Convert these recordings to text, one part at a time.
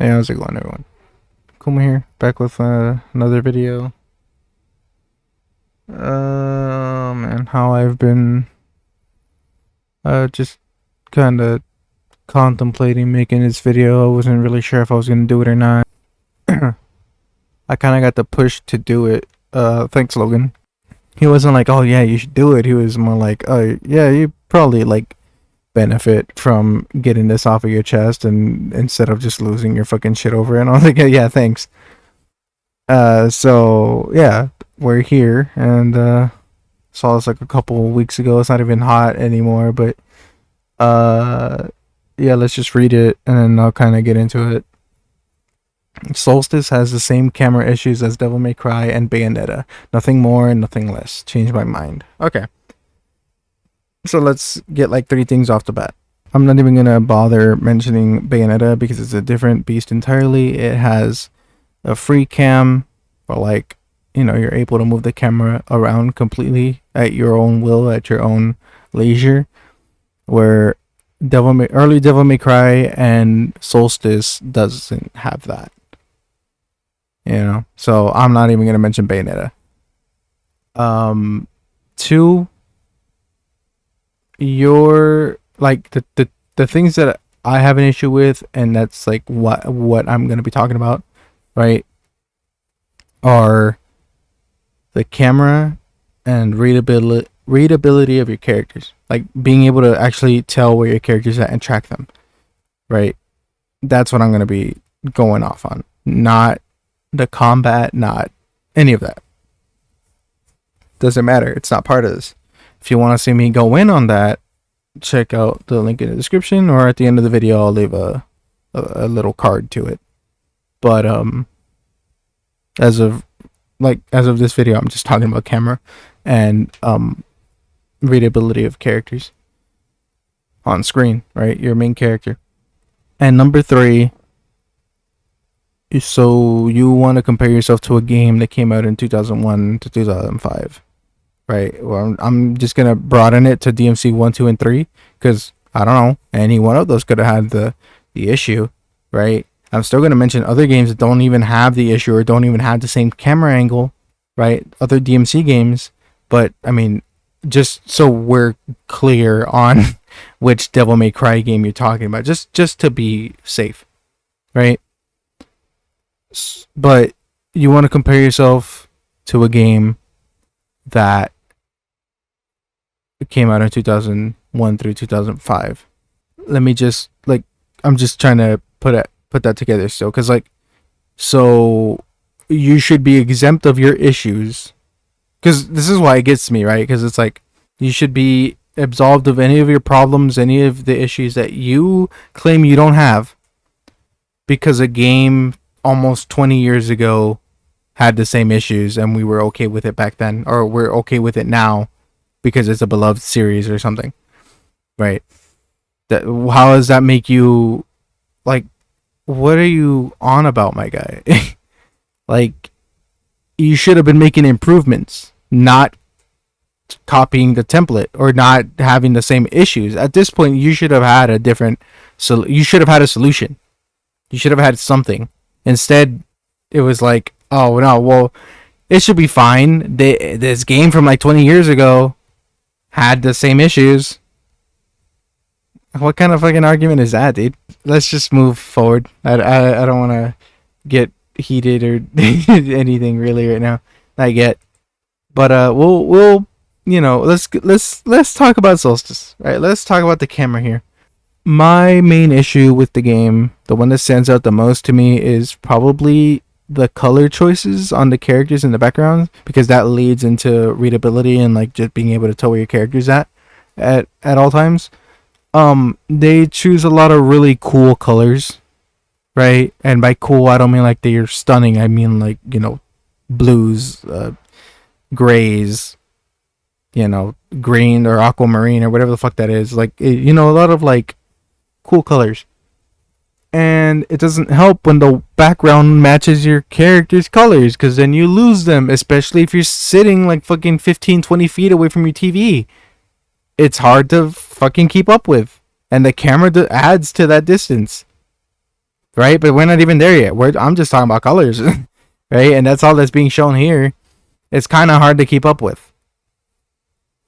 Hey, how's it going, everyone? Kuma here, back with another video. And how I've been just kind of contemplating making this video. I wasn't really sure if I was gonna do it or not. I kind of got the push to do it. Thanks, Logan. He wasn't like, "Oh yeah, you should do it." He was more like, "Oh yeah, you probably like benefit from getting this off of your chest, and instead of just losing your fucking shit over it." And I was like, "Yeah, thanks." So yeah, we're here, and saw this like a couple weeks ago. It's not even hot anymore, but yeah, let's just read it, and then I'll kind of get into it. Soulstice has the same camera issues as Devil May Cry and Bayonetta. Nothing more and nothing less. Changed my mind. Okay. So let's get like 3 things off the bat. I'm not even gonna bother mentioning Bayonetta because it's a different beast entirely. It has a free cam, or like, you know, you're able to move the camera around completely at your own will, at your own leisure, where early Devil May Cry and Soulstice doesn't have that. You know, so I'm not even gonna mention Bayonetta. 2, your like the things that I have an issue with, and that's like what I'm gonna be talking about, right? Are the camera and readability of your characters, like being able to actually tell where your characters at and track them, right? That's what I'm gonna be going off on, not the combat, not any of that. Doesn't matter. It's not part of this. If you want to see me go in on that, check out the link in the description, or at the end of the video I'll leave a little card to it. But as of this video, I'm just talking about camera and readability of characters on screen, right? Your main character. And number 3, so you want to compare yourself to a game that came out in 2001 to 2005, right? Well, I'm just gonna broaden it to DMC 1, 2, and 3 because I don't know, any one of those could have had the issue, right? I'm still gonna mention other games that don't even have the issue or don't even have the same camera angle, right? Other DMC games, but I mean, just so we're clear on which Devil May Cry game you're talking about, just to be safe, right? But you want to compare yourself to a game that came out in 2001 through 2005. Let me just like, I'm just trying to put that together still, because like, so you should be exempt of your issues, because this is why it gets me, right? Because it's like, you should be absolved of any of your problems, any of the issues that you claim you don't have, because a game almost 20 years ago had the same issues and we were okay with it back then, or we're okay with it now because it's a beloved series or something, right? That, how does that make you, like, what are you on about, my guy? Like, you should have been making improvements, not copying the template or not having the same issues. At this point, you should have had you should have had a solution. You should have had something. Instead, it was like, oh no, well, it should be fine. This game from like 20 years ago had the same issues. What kind of fucking argument is that, dude? Let's just move forward. I don't want to get heated or anything really right now. Not yet. But we'll you know, let's talk about Solstice, right? Let's talk about the camera here. My main issue with the game, the one that stands out the most to me, is probably the color choices on the characters in the background, because that leads into readability and like just being able to tell where your character's at all times. They choose a lot of really cool colors, right? And by cool, I don't mean like they're stunning. I mean like, you know, blues, grays, you know, green or aquamarine or whatever the fuck that is. Like, you know, a lot of like cool colors. And it doesn't help when the background matches your character's colors, because then you lose them, especially if you're sitting like fucking 15-20 feet away from your TV. It's hard to fucking keep up with, and the camera adds to that distance. right? But we're not even there yet. I'm just talking about colors, right? And that's all that's being shown here. It's kind of hard to keep up with.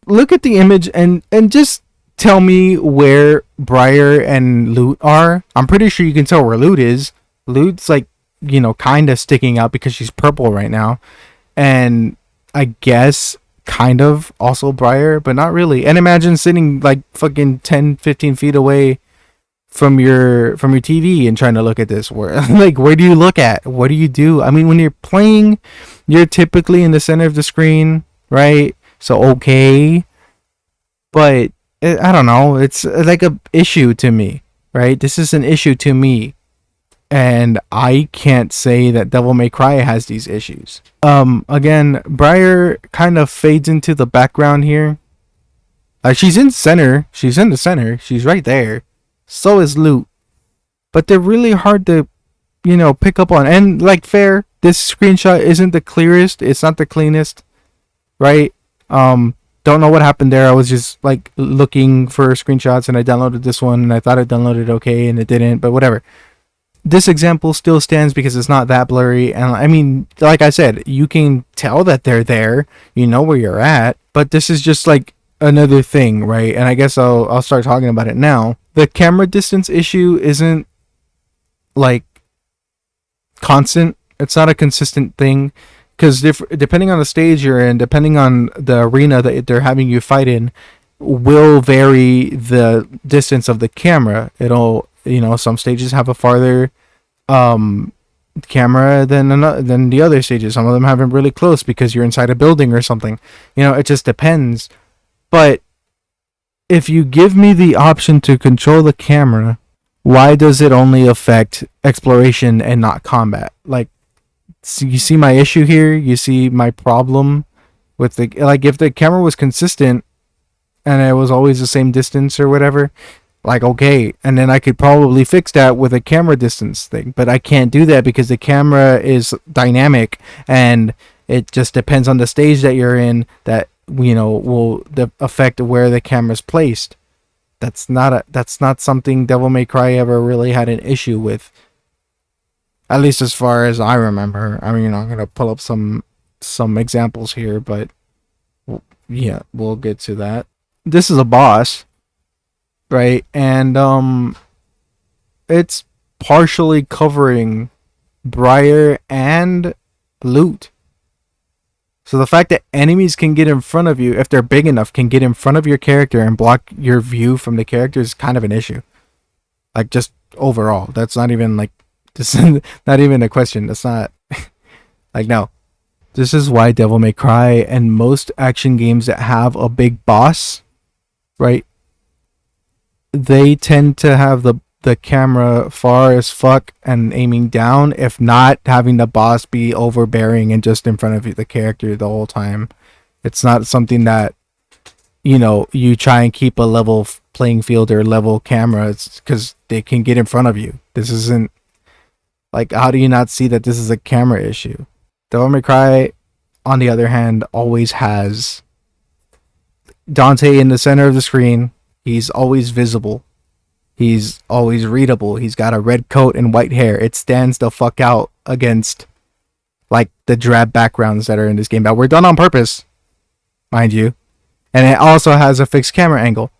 Look at the image and just tell me where Briar and Loot are. I'm pretty sure you can tell where Loot is. Loot's like, you know, kind of sticking out because she's purple right now. And I guess kind of also Briar, but not really. And imagine sitting like fucking 10, 15 feet away from your TV and trying to look at this. Where like, where do you look at? What do you do? I mean, when you're playing, you're typically in the center of the screen, right? So okay, but I don't know. It's like a issue to me, right? This is an issue to me, and I can't say that Devil May Cry has these issues. Again, Briar kind of fades into the background here. She's in center. She's in the center. She's right there. So is Loot, but they're really hard to, you know, pick up on. And like fair, this screenshot isn't the clearest. It's not the cleanest, right? Don't know what happened there. I was just like looking for screenshots and I downloaded this one and I thought it downloaded okay and it didn't, but whatever. This example still stands because it's not that blurry. And I mean, like I said, you can tell that they're there, you know where you're at, but this is just like another thing, right? And I guess I'll start talking about it now. The camera distance issue isn't like constant. It's not a consistent thing. Because depending on the stage you're in, depending on the arena that they're having you fight in, will vary the distance of the camera. It'll, you know, some stages have a farther camera than the other stages. Some of them have them really close because you're inside a building or something. You know, it just depends. But if you give me the option to control the camera, why does it only affect exploration and not combat? Like, so you see my issue here? You see my problem with the, like, if the camera was consistent and it was always the same distance or whatever, like, okay, and then I could probably fix that with a camera distance thing, but I can't do that because the camera is dynamic and it just depends on the stage that you're in that, you know, will affect where the camera's placed. That's not something Devil May Cry ever really had an issue with. At least as far as I remember. I mean, I'm gonna pull up some examples here, but yeah, we'll get to that. This is a boss, right? And it's partially covering Briar and Loot. So the fact that enemies can get in front of you, if they're big enough, can get in front of your character and block your view from the character is kind of an issue. Like, just overall, that's not even like, this is not even a question. That's not like, no. This is why Devil May Cry and most action games that have a big boss, right? They tend to have the camera far as fuck and aiming down, if not having the boss be overbearing and just in front of the character the whole time. It's not something that, you know, you try and keep a level playing field or level camera. It's because they can get in front of you. This isn't like, how do you not see that this is a camera issue? Devil May Cry, on the other hand, always has Dante in the center of the screen. He's always visible. He's always readable. He's got a red coat and white hair. It stands the fuck out against like the drab backgrounds that are in this game that were done on purpose, mind you. And it also has a fixed camera angle,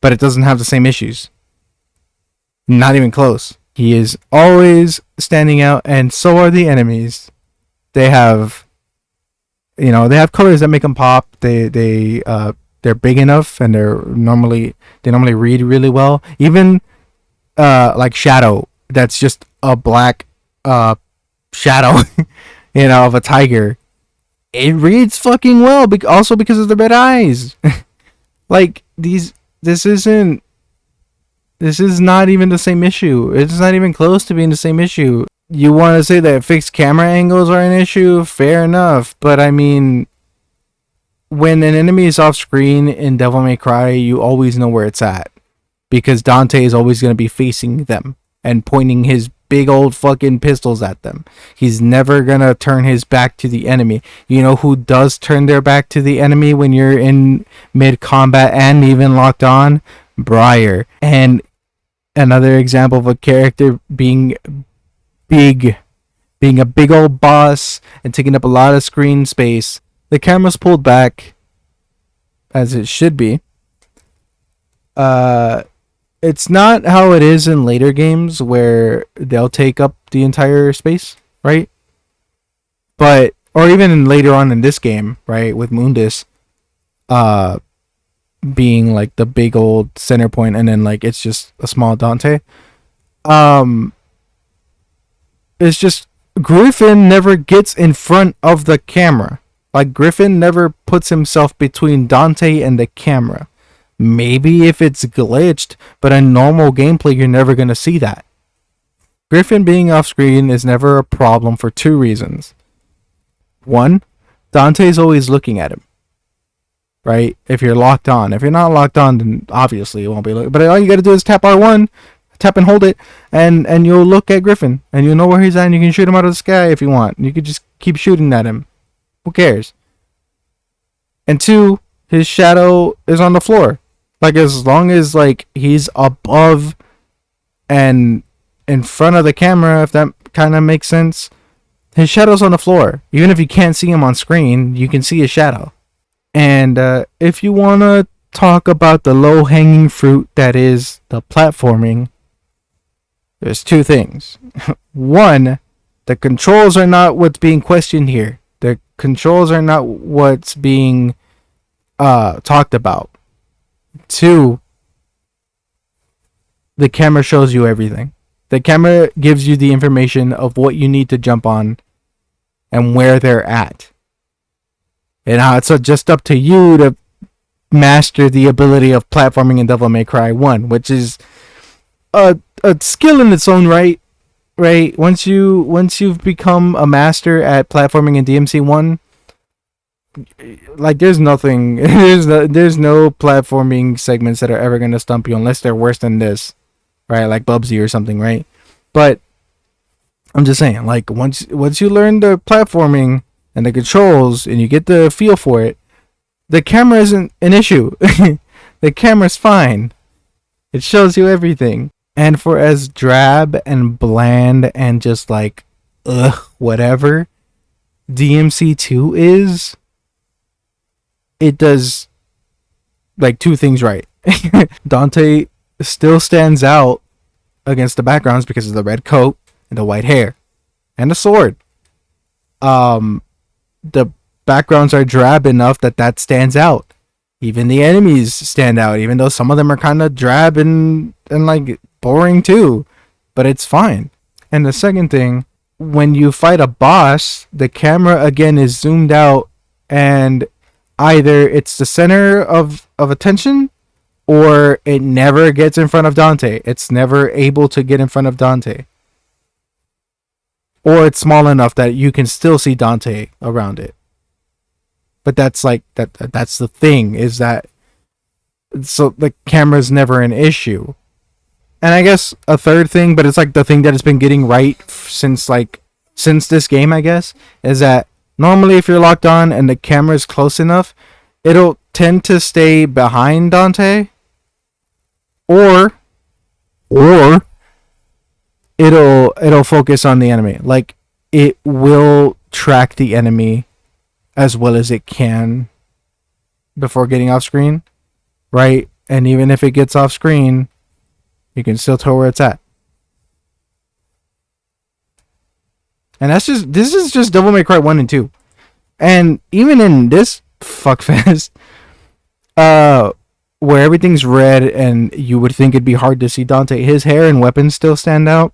but it doesn't have the same issues. Not even close. He is always standing out, and so are the enemies. They have, you know, they have colors that make them pop. They're big enough, and they normally read really well. Even like Shadow, that's just a black shadow, you know, of a tiger. It reads fucking well, also because of the red eyes. Like, this is not even the same issue. It's not even close to being the same issue. You want to say that fixed camera angles are an issue? Fair enough. But I mean, when an enemy is off screen in Devil May Cry, you always know where it's at. Because Dante is always going to be facing them and pointing his big old fucking pistols at them. He's never going to turn his back to the enemy. You know who does turn their back to the enemy when you're in mid-combat and even locked on? Briar. And Another example of a character being big, being a big old boss and taking up a lot of screen space. The camera's pulled back, as it should be. It's not how it is in later games where they'll take up the entire space, right? But or even later on in this game, right, with Mundus, being like the big old center point, and then like it's just a small Dante. It's just Griffin never gets in front of the camera. Like Griffin never puts himself between Dante and the camera. Maybe if it's glitched, but in normal gameplay, you're never gonna see that. Griffin being off screen is never a problem for two reasons. One, Dante's always looking at him. Right? If you're locked on. If you're not locked on, then obviously it won't be looking. But all you gotta do is tap R1, tap and hold it, and you'll look at Griffin, and you'll know where he's at, and you can shoot him out of the sky if you want. You could just keep shooting at him. Who cares? And two, his shadow is on the floor. Like, as long as, like, he's above and in front of the camera, if that kind of makes sense, his shadow's on the floor. Even if you can't see him on screen, you can see his shadow. And if you want to talk about the low-hanging fruit that is the platforming, there's two things. One, the controls are not what's being questioned here. The controls are not what's being talked about. Two, the camera shows you everything. The camera gives you the information of what you need to jump on and where they're at. And how it's just up to you to master the ability of platforming in Devil May Cry 1, which is a skill in its own right. Right? Once you've become a master at platforming in DMC 1, like there's nothing, there's no platforming segments that are ever gonna stump you unless they're worse than this, right? Like Bubsy or something, right? But I'm just saying, like once you learn the platforming and the controls and you get the feel for it, the camera isn't an issue. The camera's fine. It shows you everything. And for as drab and bland and just like whatever DMC2 is, it does like two things right. Dante still stands out against the backgrounds because of the red coat and the white hair and the sword. The backgrounds are drab enough that stands out. Even the enemies stand out, even though some of them are kind of drab and like boring too, but it's fine. And the second thing, when you fight a boss, the camera again is zoomed out, and either it's the center of attention or it never gets in front of Dante. It's never able to get in front of Dante. Or it's small enough that you can still see Dante around it. But that's like that's the thing, is that so the camera's never an issue. And I guess a third thing, but it's like the thing that has been getting right since this game, I guess, is that normally if you're locked on and the camera's close enough, it'll tend to stay behind Dante, or it'll focus on the enemy. Like it will track the enemy as well as it can before getting off screen, right? And even if it gets off screen, you can still tell where it's at. And this is just Devil May Cry 1 and 2. And even in this fuckfest, where everything's red and you would think it'd be hard to see Dante, his hair and weapons still stand out.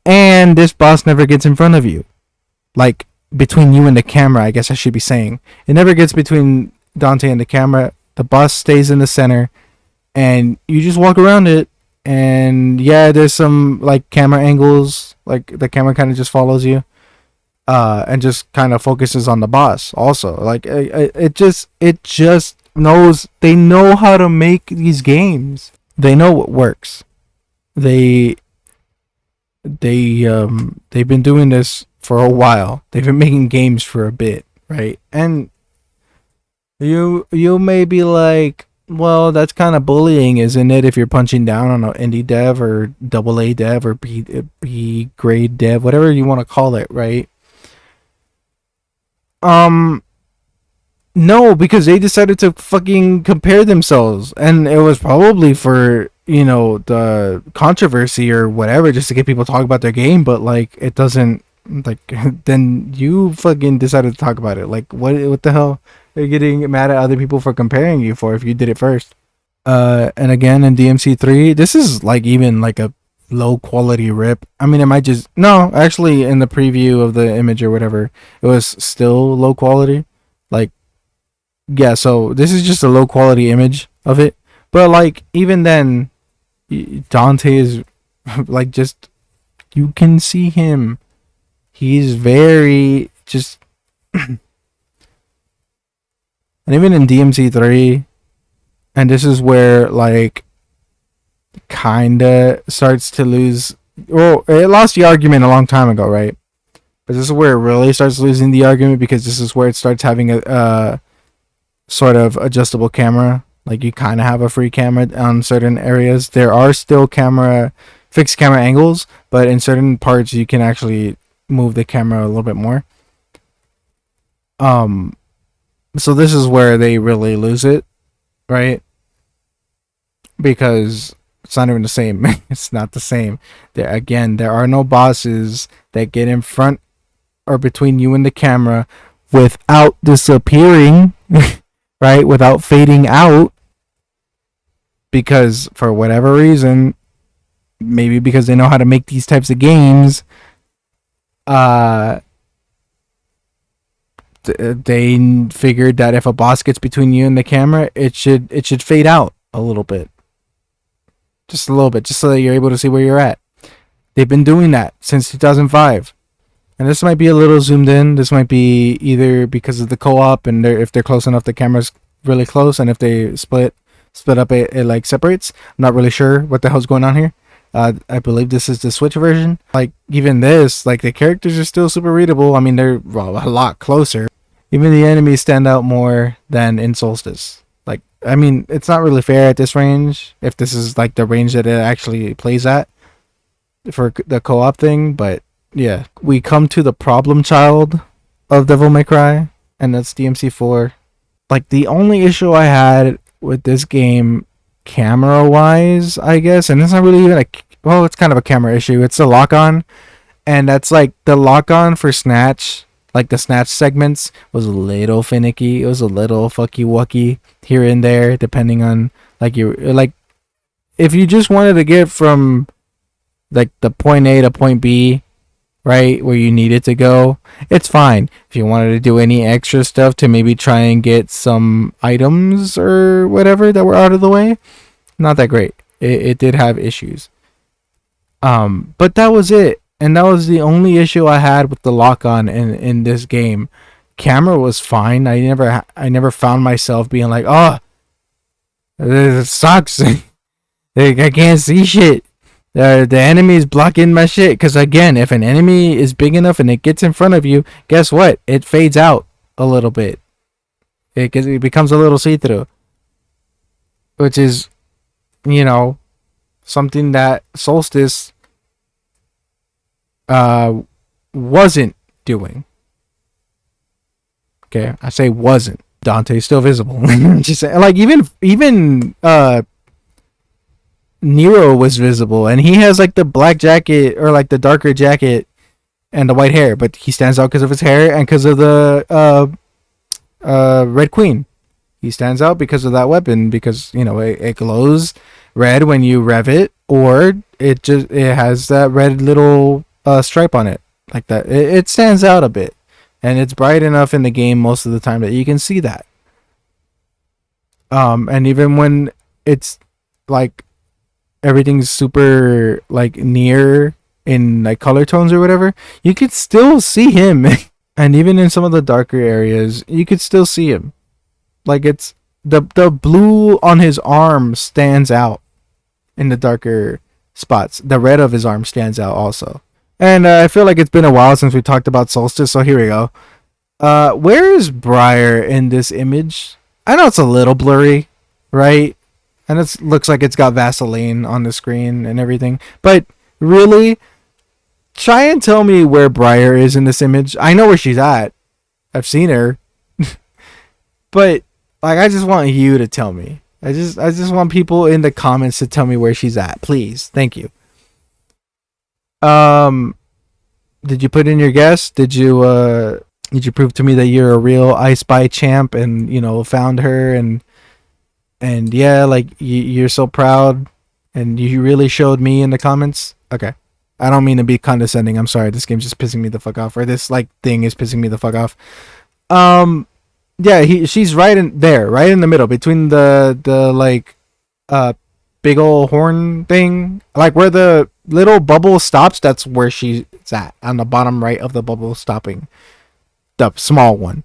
And this boss never gets in front of you. Like, between you and the camera, I guess I should be saying. It never gets between Dante and the camera. The boss stays in the center, and you just walk around it. And yeah, there's some like camera angles, like the camera kind of just follows you, and just kind of focuses on the boss. Also, like it just knows, they know how to make these games. They know what works. They've been doing this for a while. They've been making games for a bit, right? And you may be like, Well, that's kind of bullying, isn't it? If you're punching down on an indie dev or double A dev or B grade dev, whatever you want to call it, right? Um, no, because they decided to fucking compare themselves, and it was probably for the controversy or whatever, just to get people talking about their game. But like, it doesn't like then you fucking decided to talk about it. Like, what the hell are you getting mad at other people for comparing you for if you did it first? And again in DMC3, this is like even like a low quality rip. I mean, it might just no, actually in the preview of the image or whatever, it was still low quality. Like, yeah, so this is just a low quality image of it. But like even then, Dante is like just you can see him. He's very just and even in DMC3, and this is where like kinda starts to lose. Well, it lost the argument a long time ago, right? But this is where it really starts losing the argument, because this is where it starts having a sort of adjustable camera. Like, you kind of have a free camera on certain areas. There are still fixed camera angles, but in certain parts you can actually move the camera a little bit more. Um, so this is where they really lose it, right? Because it's not even the same. It's not the same. There are no bosses that get in front or between you and the camera without disappearing, right? Without fading out, because for whatever reason, maybe because they know how to make these types of games, uh, they figured that if a boss gets between you and the camera, it should fade out a little bit, just a little bit, just so that you're able to see where you're at. They've been doing that since 2005. And this might be a little zoomed in. This might be either because of the co-op, and if they're close enough, the camera's really close, and if they split up, it like separates. I'm not really sure what the hell's going on here. I believe this is the Switch version. Like, even this, like, the characters are still super readable. I mean, they're a lot closer. Even the enemies stand out more than in Solstice. Like, I mean, it's not really fair at this range, if this is like the range that it actually plays at for the co-op thing, but yeah, we come to the problem child of Devil May Cry, and that's DMC4. Like, the only issue I had with this game, camera wise, I guess, and it's not really even well, it's kind of a camera issue. It's the lock on, and that's like the lock on for Snatch. Like, the Snatch segments was a little finicky. It was a little fucky wucky here and there, depending on like if you just wanted to get from like the point A to point B, right, where you needed to go, it's fine. If you wanted to do any extra stuff to maybe try and get some items or whatever that were out of the way, not that great. It did have issues. But that was it. And that was the only issue I had with the lock on in this game. Camera was fine. I never found myself being like, oh, this sucks. I can't see shit. The enemy is blocking my shit. Because again, if an enemy is big enough and it gets in front of you, guess what? It fades out a little bit. It becomes a little see-through. Which is, something that Solstice wasn't doing. Okay, I say wasn't. Dante's still visible. Just like even Nero was visible, and he has like the black jacket or like the darker jacket and the white hair, but he stands out because of his hair and because of the Red Queen. He stands out because of that weapon, because it glows red when you rev it, or it has that red little stripe on it like that. It stands out a bit, and it's bright enough in the game most of the time that you can see that. And even when it's like everything's super like near in like color tones or whatever, you could still see him. And even in some of the darker areas, you could still see him. Like, it's the blue on his arm stands out in the darker spots. The red of his arm stands out also. And I feel like it's been a while since we talked about Solstice, so here we go. Where is Briar in this image? I know it's a little blurry, right? And it looks like it's got Vaseline on the screen and everything. But really, try and tell me where Briar is in this image. I know where she's at. I've seen her. But like, I just want you to tell me. I just want people in the comments to tell me where she's at, please. Thank you. Did you put in your guess? Did you prove to me that you're a real I Spy champ and found her and yeah, like you're so proud and you really showed me in the comments? Okay. I don't mean to be condescending. I'm sorry. This game's just pissing me the fuck off, or this like thing is pissing me the fuck off. Yeah, she's right in there, right in the middle between the like big old horn thing, like where the little bubble stops. That's where she's at, on the bottom right of the bubble stopping, the small one.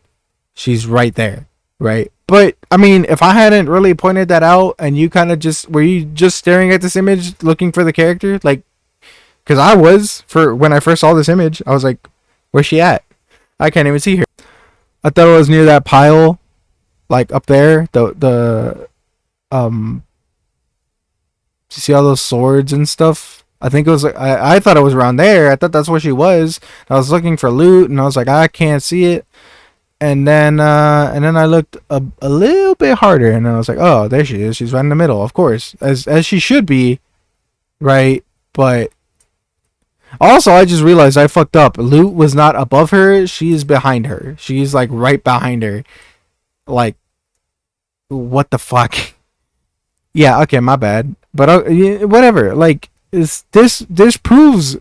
She's right there, right? But I mean, if I hadn't really pointed that out and you kind of just were you just staring at this image looking for the character, like, because I was, for when I first saw this image, I was like, where's she at? I can't even see her. I thought it was near that pile, like up there. You see all those swords and stuff? I think it was like, I thought it was around there. I thought that's where she was. I was looking for loot and I was like, I can't see it. And then I looked a little bit harder and I was like, oh, there she is. She's right in the middle, of course, as she should be, right? But also, I just realized I fucked up. Loot was not above her. She's behind her. She's like right behind her. Like, what the fuck? Yeah, okay, my bad. But whatever. Like, this proves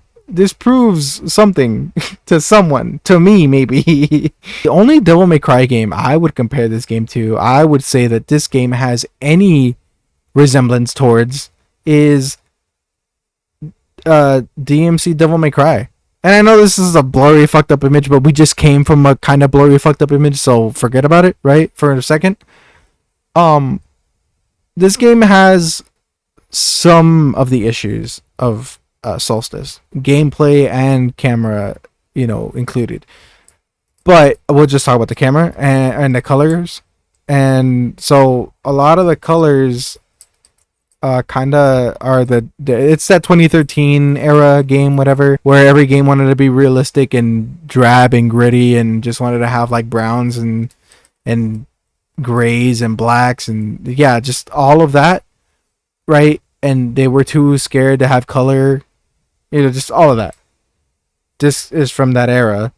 something to someone, to me maybe. The only Devil May Cry game I would compare this game to, I would say that this game has any resemblance towards, is DMC Devil May Cry. And I know this is a blurry fucked up image, but we just came from a kind of blurry fucked up image, so forget about it, right? For a second. This game has some of the issues of Soulstice, gameplay and camera, included. But we'll just talk about the camera and the colors. And so a lot of the colors kind of are it's that 2013 era game, whatever, where every game wanted to be realistic and drab and gritty and just wanted to have like browns and grays and blacks and yeah, just all of that, right? And they were too scared to have color, just all of that. This is from that era.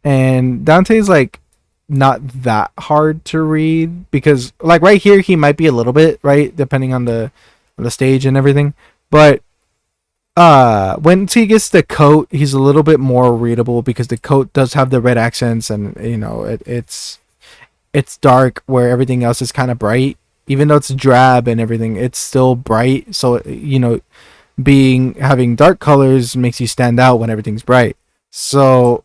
And Dante's like not that hard to read because like right here he might be a little bit, right, depending on the stage and everything, but once he gets the coat he's a little bit more readable because the coat does have the red accents and it's dark where everything else is kind of bright. Even though it's drab and everything, it's still bright, so having dark colors makes you stand out when everything's bright. So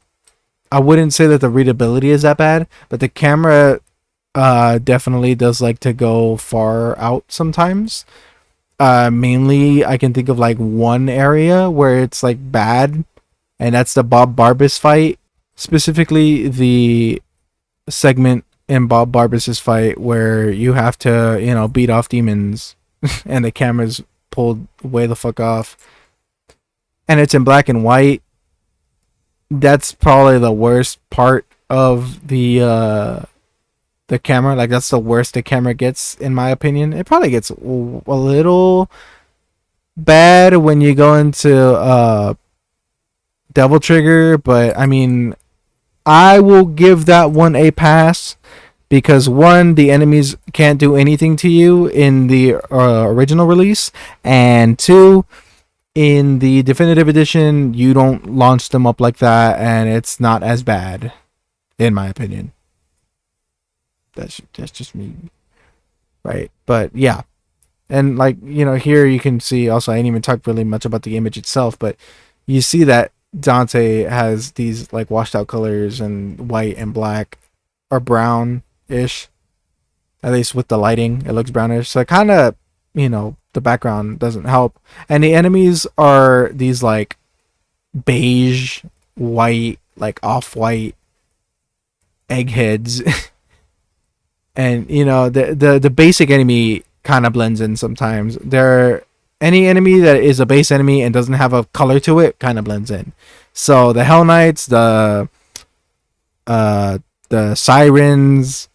I wouldn't say that the readability is that bad, but the camera definitely does like to go far out sometimes. Mainly I can think of like one area where it's like bad, and that's the Bob Barbas fight. Specifically the segment in Bob Barbas's fight where you have to, beat off demons and the camera's pulled way the fuck off. And it's in black and white. That's probably the worst part of the camera. Like that's the worst the camera gets in my opinion. It probably gets a little bad when you go into Devil Trigger, but I mean I will give that one a pass because one, the enemies can't do anything to you in the original release, and two, in the definitive edition you don't launch them up like that and it's not as bad in my opinion. That's just me, right? But yeah, and like here you can see also I didn't even talk really much about the image itself, but you see that Dante has these like washed out colors and white and black or brown-ish, at least with the lighting it looks brownish, so kind of the background doesn't help. And the enemies are these like beige white, like off-white eggheads And you know, the basic enemy kind of blends in sometimes. Any enemy that is a base enemy and doesn't have a color to it kind of blends in. So the Hell Knights, the Sirens,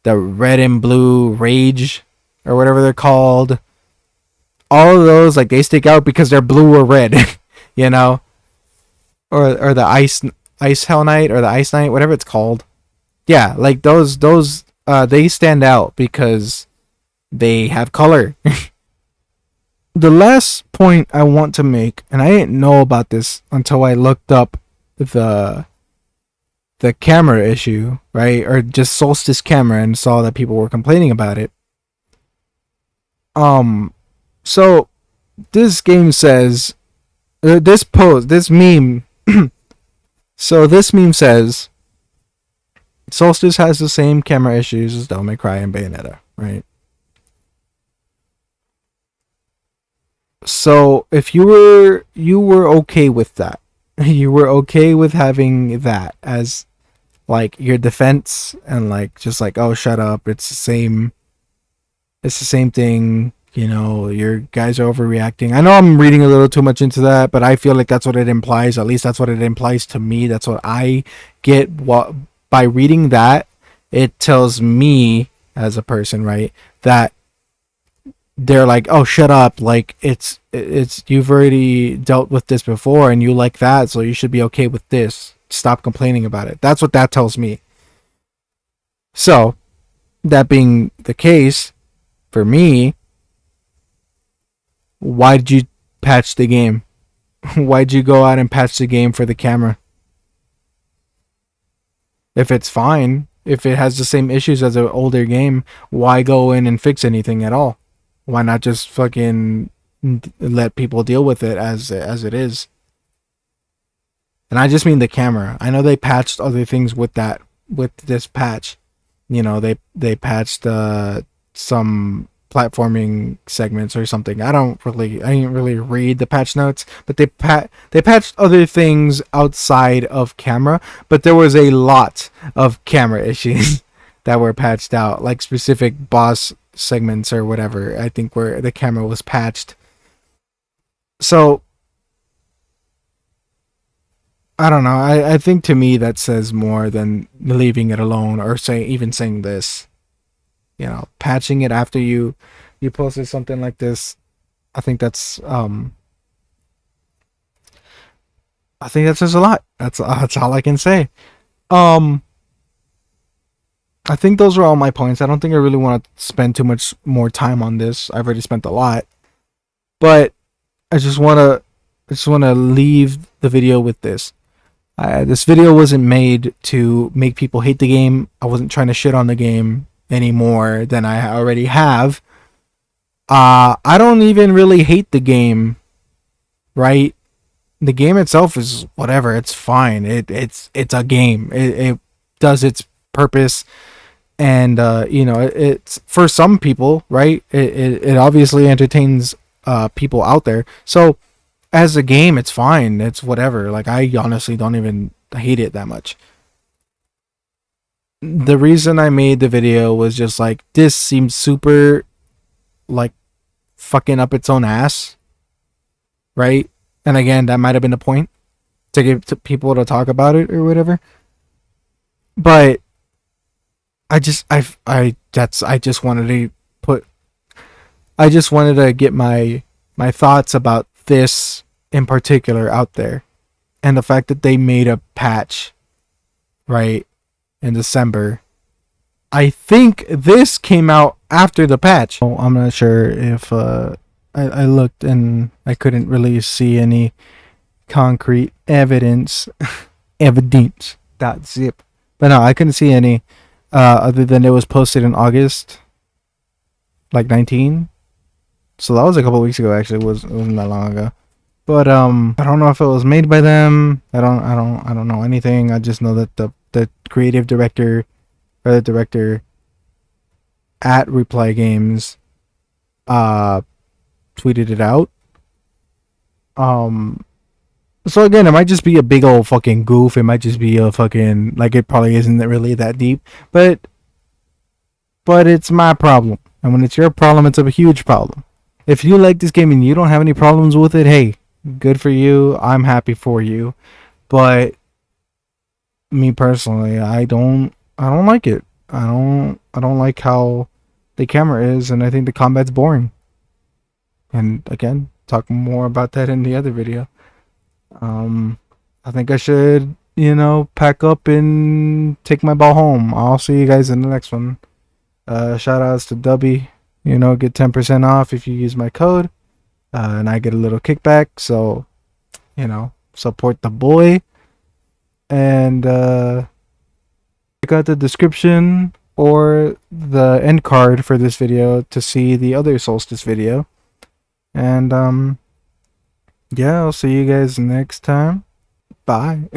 the red and blue Rage or whatever they're called, all of those, like, they stick out because they're blue or red, you know, or the ice Hell Knight or the Ice Knight, whatever it's called. Yeah, like those they stand out because they have color. The last point I want to make, and I didn't know about this until I looked up the camera issue, right? Or just Soulstice camera, and saw that people were complaining about it. So this game says, this meme. So this meme says, Soulstice has the same camera issues as Devil May Cry and Bayonetta, right? So if you were okay with that, you were okay with having that as like your defense, and like just like, oh, shut up, it's the same thing, you know, your guys are overreacting. I know I'm reading a little too much into that, but I feel like that's what it implies. At least that's what it implies to me. That's what I get. What, by reading that, it tells me as a person, right, that they're like, oh, shut up, like it's you've already dealt with this before and you like that, so you should be okay with this. Stop complaining about it. That's what that tells me. So that being the case, for me, why did you patch the game? Why'd you go out and patch the game for the camera? If it's fine, if it has the same issues as an older game, why go in and fix anything at all? Why not just fucking let people deal with it as it is? And I just mean the camera. I know they patched other things with this patch. You know, they patched some platforming segments or something. I didn't really read the patch notes, but they patched other things outside of camera, but there was a lot of camera issues that were patched out, like specific boss segments or whatever, I think, where the camera was patched. So I don't know. I think to me that says more than leaving it alone, or saying this. You know, patching it after you posted something like this. I think that says a lot. That's all I can say. I think those are all my points. I don't think I really want to spend too much more time on this. I've already spent a lot. But I just want to leave the video with this. This video wasn't made to make people hate the game. I wasn't trying to shit on the game any more than I already have. I don't even really hate the game, right? The game itself is whatever. It's fine. It's a game. It does its purpose, and you know, it's for some people, right? It obviously entertains people out there. So as a game, it's fine. It's whatever. Like, I honestly don't even hate it that much. The reason I made the video was just like, this seems super, like, fucking up its own ass, right? And again, that might have been the point, to get to people to talk about it or whatever. But I just wanted to get my thoughts about this in particular out there, and the fact that they made a patch, right, in December. I think this came out after the patch. Oh, I'm not sure if I looked and I couldn't really see any concrete evidence. Evidence.zip. But no, I couldn't see any other than it was posted in August, like 19. So that was a couple weeks ago. Actually, it wasn't that long ago. But I don't know if it was made by them. I don't know anything. I just know that the creative director, or the director at Reply Games, tweeted it out. So again, it might just be a big old fucking goof. It might just be a fucking, like, it probably isn't really that deep. But but it's my problem. And when it's your problem, it's a huge problem. If you like this game and you don't have any problems with it, hey, good for you. I'm happy for you. But me personally, I don't like it. I don't like how the camera is, and I think the combat's boring. And again, talk more about that in the other video. I think I should, pack up and take my ball home. I'll see you guys in the next one. Shout outs to Dubby. Get 10% off if you use my code. And I get a little kickback. So, support the boy. And check out the description or the end card for this video to see the other Solstice video. And yeah, I'll see you guys next time. Bye.